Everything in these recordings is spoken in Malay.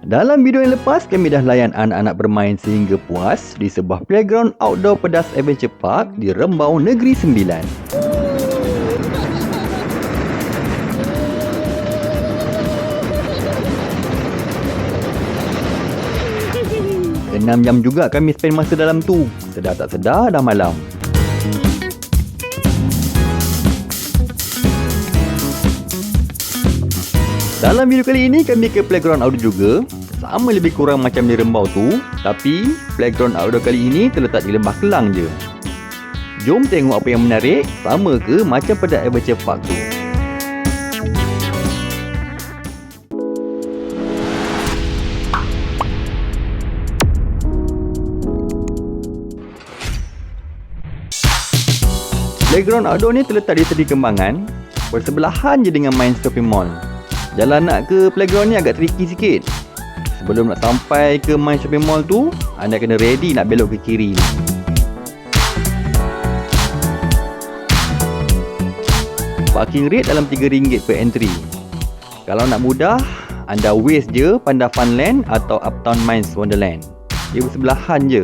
Dalam video yang lepas, kami dah layan anak-anak bermain sehingga puas di sebuah playground outdoor pedas adventure park di Rembau Negeri Sembilan. 6 jam juga kami spend masa dalam tu. Sedar tak sedar dah malam. Dalam video kali ini kami ke playground outdoor juga. Sama lebih kurang macam di Rembau tu, tapi playground outdoor kali ini terletak di Lembah Kelang je. Jom tengok apa yang menarik, sama ke macam pada adventure park tu. Playground outdoor ni terletak di Seri Kembangan, bersebelahan je dengan Main Shopping Mall. Jalan nak ke playground ni agak tricky sikit. Sebelum nak sampai ke Main Shopping Mall tu, anda kena ready nak belok ke kiri ni. Parking rate dalam RM3 per entry. Kalau nak mudah, anda waste je Panda Funland atau Uptown Mines Wonderland. Dia bersebelahan je.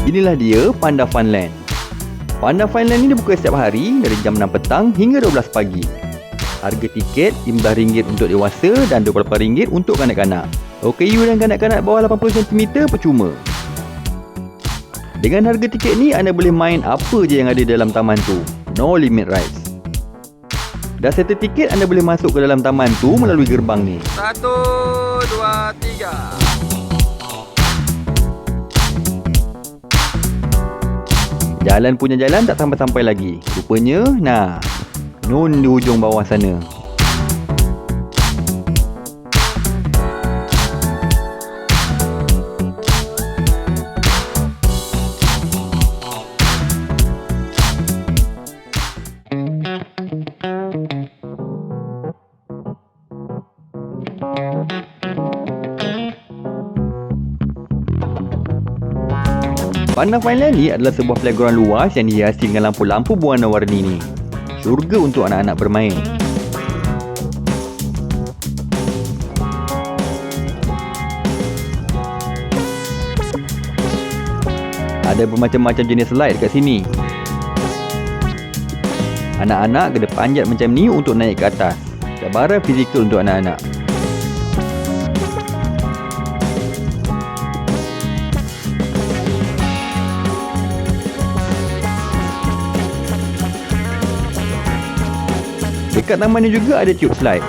Inilah dia Panda Funland. Panda Funland ni dibuka setiap hari dari jam 6 petang hingga 12 pagi. Harga tiket RM15 untuk dewasa dan RM28 untuk kanak-kanak. OKU dan kanak-kanak bawah 80 cm percuma. Dengan harga tiket ni anda boleh main apa je yang ada dalam taman tu. No limit rides. Dah settle tiket, anda boleh masuk ke dalam taman tu melalui gerbang ni. 1, 2, 3. Jalan punya jalan tak sampai-sampai lagi. Rupanya, nah, nun di hujung bawah sana. Panda Funland ni adalah sebuah playground luas yang dihiasi dengan lampu-lampu berwarna-warni ni. Syurga untuk anak-anak bermain. Ada bermacam-macam jenis slide dekat sini. Anak-anak kena panjat macam ni untuk naik ke atas. Cabaran fizikal untuk anak-anak. Dekat taman ni juga ada tube slide.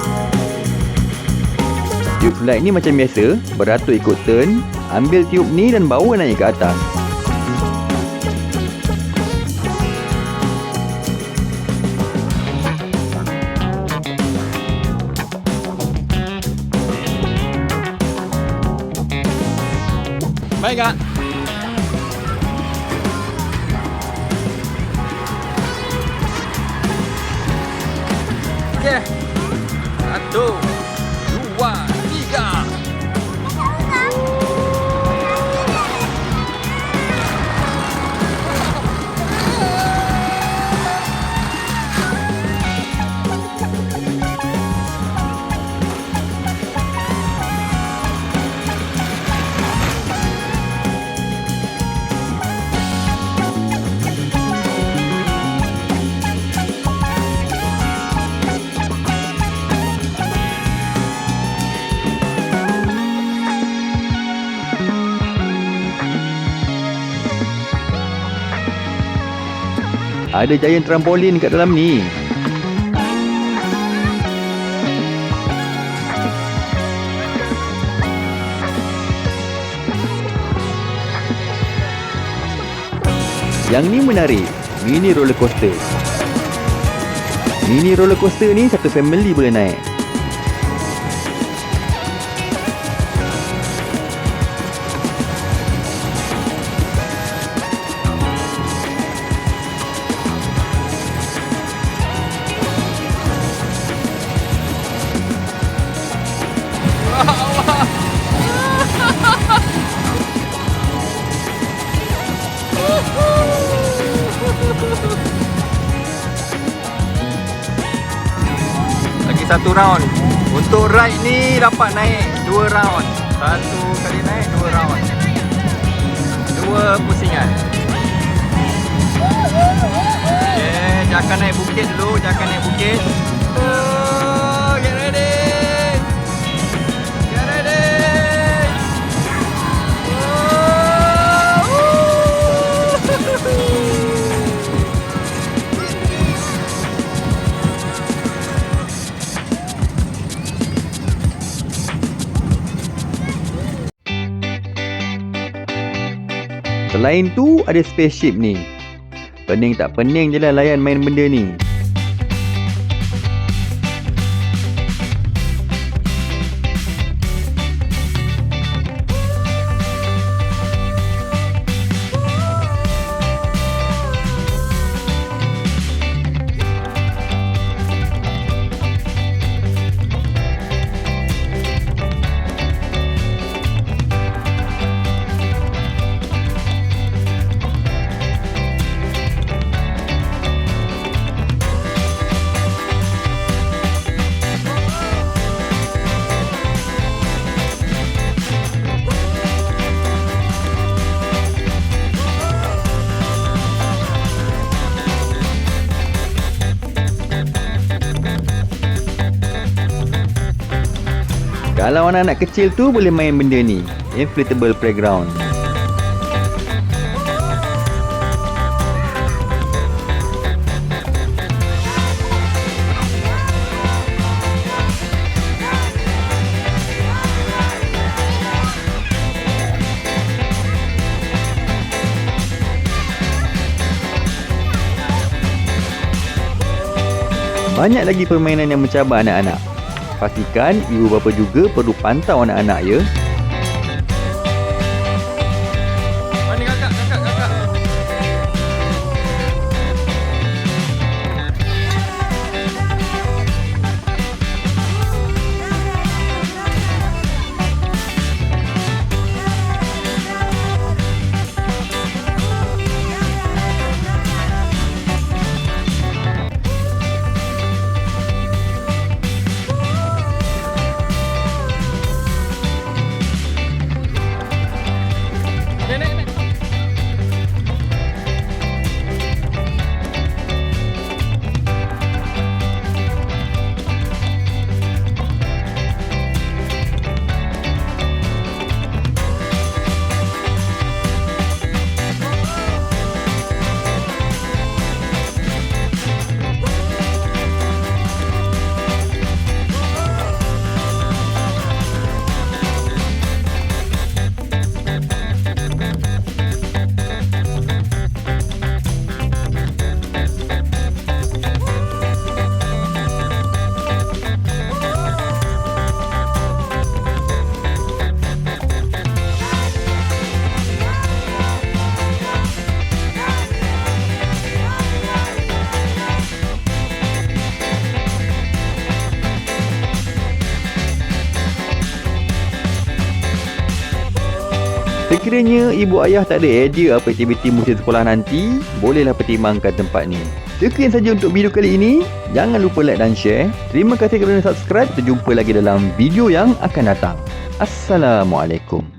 Tube slide ni macam biasa, beratur ikut turn, ambil tube ni dan bawa naik ke atas. Baik kak. Okay. 1, 2, 3. Ada giant trampolin kat dalam ni. Yang ni menarik, mini roller coaster. Mini roller coaster ni satu family boleh naik. Lagi satu round. Untuk ride ni dapat naik 2 round. Satu kali naik 2 round. 2 pusingan. Okay, jangan naik bukit dulu, jangan naik bukit. Oh, get ready. Get ready. Selain tu ada spaceship ni. Pening tak pening je lah layan main benda ni. Kalau anak-anak kecil tu boleh main benda ni, inflatable playground. Banyak lagi permainan yang mencabar anak-anak. Pastikan ibu bapa juga perlu pantau anak-anak ya. Mana kakak? Sekiranya ibu ayah tak ada idea apa aktiviti musim sekolah nanti, bolehlah pertimbangkan tempat ni. Sekian saja untuk video kali ini. Jangan lupa like dan share. Terima kasih kerana subscribe. Kita jumpa lagi dalam video yang akan datang. Assalamualaikum.